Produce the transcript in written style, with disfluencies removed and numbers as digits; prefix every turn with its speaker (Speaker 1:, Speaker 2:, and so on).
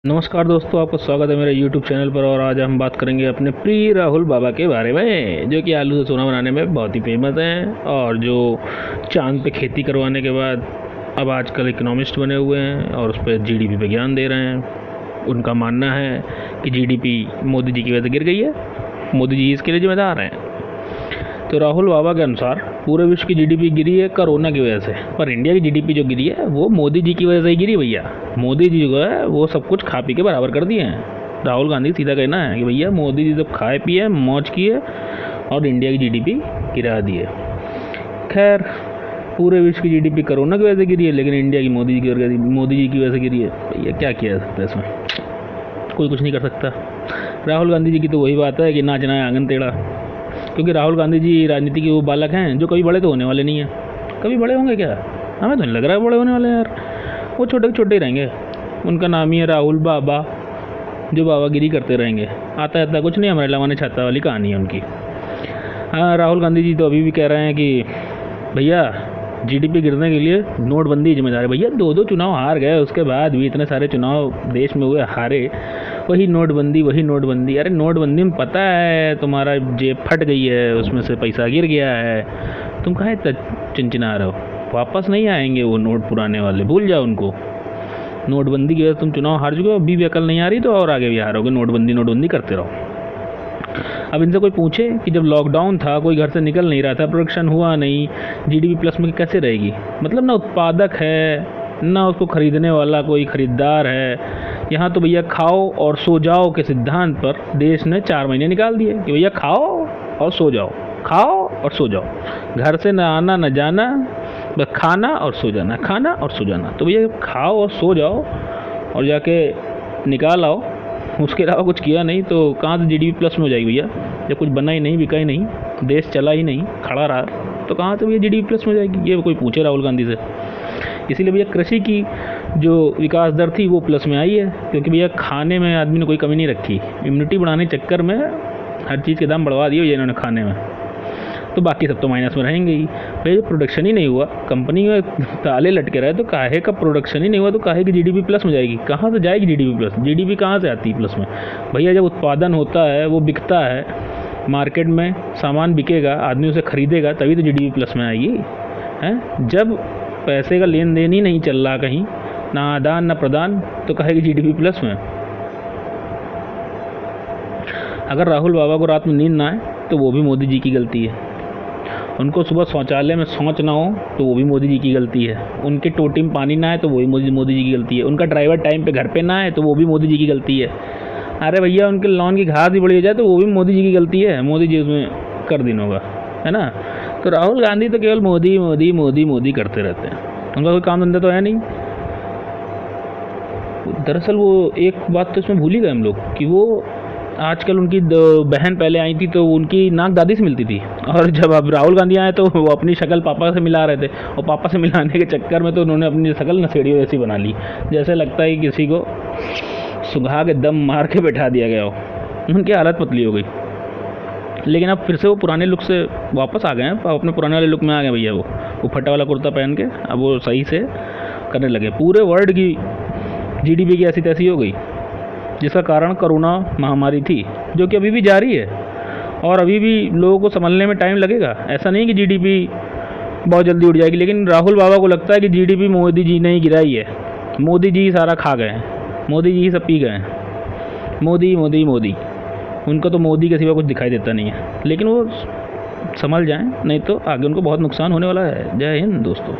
Speaker 1: नमस्कार दोस्तों, आपका स्वागत है मेरे YouTube चैनल पर। और आज हम बात करेंगे अपने प्रिय राहुल बाबा के बारे में, जो कि आलू से सोना बनाने में बहुत ही फेमस हैं और जो चांद पे खेती करवाने के बाद अब आजकल इकोनॉमिस्ट बने हुए हैं और उस पर जीडीपी पे ज्ञान दे रहे हैं। उनका मानना है कि जीडीपी मोदी जी की वजह से गिर गई है, मोदी जी इसके लिए जिम्मेदार हैं। तो राहुल बाबा के अनुसार पूरे विश्व की जीडीपी गिरी है कोरोना की वजह से, पर इंडिया की जीडीपी जो गिरी है वो मोदी जी की वजह से ही गिरी भैया। मोदी जी जो है वो सब कुछ खा पी के बराबर कर दिए हैं। राहुल गांधी सीधा कहना है कि भैया मोदी जी सब खाए पिए मौज किए और इंडिया की जीडीपी गिरा दी है। खैर, पूरे विश्व की जीडीपी कोरोना की वजह से गिरी है, लेकिन इंडिया की मोदी जी की वजह से गिरी है। भैया क्या किया जा सकता है इसमें? कोई कुछ नहीं कर सकता। राहुल गांधी जी की तो वही बात है कि नाचना है आंगन टेढ़ा, क्योंकि राहुल गांधी जी राजनीति के वो बालक हैं जो कभी बड़े तो होने वाले नहीं हैं। कभी बड़े होंगे क्या? हमें तो नहीं लग रहा है बड़े होने वाले हैं यार। वो छोटे छोटे ही रहेंगे। उनका नाम ही है राहुल बाबा, जो बाबागिरी करते रहेंगे। आता आता कुछ नहीं, हमारे लवाने छाता वाली कहानी है उनकी। हाँ, राहुल गांधी जी तो अभी भी कह रहे हैं कि भैया जीडीपी गिरने के लिए नोटबंदी जिम्मेदार है। भैया दो चुनाव हार गए, उसके बाद भी इतने सारे चुनाव देश में हुए, हारे। वही नोटबंदी। अरे नोटबंदी में पता है तुम्हारा जेब फट गई है, उसमें से पैसा गिर गया है, तुम काहे चिंचिना रहे हो? वापस नहीं आएंगे वो नोट पुराने वाले, भूल जाओ उनको। नोटबंदी की वजह से तुम चुनाव हार चुके हो, अभी भी अकल नहीं आ रही तो और आगे भी हारोगे। नोटबंदी करते रहो। अब इनसे कोई पूछे कि जब लॉकडाउन था, कोई घर से निकल नहीं रहा था, प्रोडक्शन हुआ नहीं, जीडीपी प्लस में कैसे रहेगी? मतलब ना उत्पादक है ना उसको खरीदने वाला कोई खरीदार है। यहाँ तो भैया खाओ और सो जाओ के सिद्धांत पर देश ने 4 महीने निकाल दिए कि भैया खाओ और सो जाओ, खाओ और सो जाओ, घर से न आना न जाना, बस खाना और सो जाना, खाना और सो जाना। तो भैया खाओ और सो जाओ और जाके निकाल आओ, उसके अलावा कुछ किया नहीं तो कहाँ से जीडीपी प्लस में हो जाएगी भैया? जब कुछ बना ही नहीं, बिका ही नहीं, देश चला ही नहीं, खड़ा रहा, तो कहाँ से भैया जीडीपी प्लस में हो जाएगी? ये कोई पूछे राहुल गांधी से? इसीलिए भैया कृषि की जो विकास दर थी वो प्लस में आई है, क्योंकि भैया खाने में आदमी ने कोई कमी नहीं रखी। इम्यूनिटी बढ़ाने के चक्कर में हर चीज़ के दाम बढ़वा दिए भैया इन्होंने खाने में, तो बाकी सब तो माइनस में रहेंगे ही। भैया जो प्रोडक्शन ही नहीं हुआ, कंपनी में ताले लटके रहे, तो काहे का प्रोडक्शन ही नहीं हुआ तो काहे की जीडीपी प्लस में जाएगी? कहाँ से जाएगी जीडीपी प्लस? जीडीपी कहाँ से आती है प्लस में? भैया जब उत्पादन होता है, वो बिकता है, मार्केट में सामान बिकेगा, आदमी उसे खरीदेगा, तभी तो जीडीपी प्लस में आएगी। हैं, जब पैसे का लेन देन ही नहीं चल रहा कहीं, ना आदान ना प्रदान, तो कहेगी जीडीपी प्लस में? अगर राहुल बाबा को रात में नींद ना आए तो वो भी मोदी जी की गलती है। उनको सुबह शौचालय में शौच ना हो तो वो भी मोदी जी की गलती है। उनके टोटी में पानी ना आए तो वो भी मोदी जी की गलती है। उनका ड्राइवर टाइम पे घर पे ना आए तो वो भी मोदी जी की गलती है। अरे भैया उनके लॉन की घास भी बड़ी हो जाए तो वो भी मोदी जी की गलती है। मोदी जी उसमें कर दिन होगा, है ना? तो राहुल गांधी तो केवल मोदी मोदी मोदी मोदी करते रहते हैं, उनका कोई काम धंधा तो है नहीं। दरअसल वो एक बात तो इसमें भूल ही गए हम लोग कि वो आजकल उनकी बहन पहले आई थी तो उनकी नाक दादी से मिलती थी, और जब अब राहुल गांधी आए तो वो अपनी शक्ल पापा से मिला रहे थे, और पापा से मिलाने के चक्कर में तो उन्होंने अपनी शक्ल नशेड़ियों जैसी बना ली, जैसे लगता है कि किसी को सुंघा के दम मार के बैठा दिया गया हो। उनकी हालत पतली हो गई। लेकिन अब फिर से वो पुराने लुक से वापस आ गए हैं, अपने पुराने वाले लुक में आ गए भैया। वो फटा वाला कुर्ता पहन के अब वो सही से करने लगे। पूरे वर्ल्ड की जीडीपी की ऐसी तैसी हो गई, जिसका कारण कोरोना महामारी थी, जो कि अभी भी जारी है और अभी भी लोगों को संभलने में टाइम लगेगा। ऐसा नहीं कि जीडीपी बहुत जल्दी उड़ जाएगी, लेकिन राहुल बाबा को लगता है कि जीडीपी मोदी जी ने ही गिराई है, मोदी जी ही सारा खा गए हैं, मोदी जी ही सब पी गए हैं। मोदी मोदी मोदी, उनको तो मोदी के सिवा कुछ दिखाई देता नहीं है। लेकिन वो संभल जाएं, नहीं तो आगे उनको बहुत नुकसान होने वाला है। जय हिंद दोस्तों।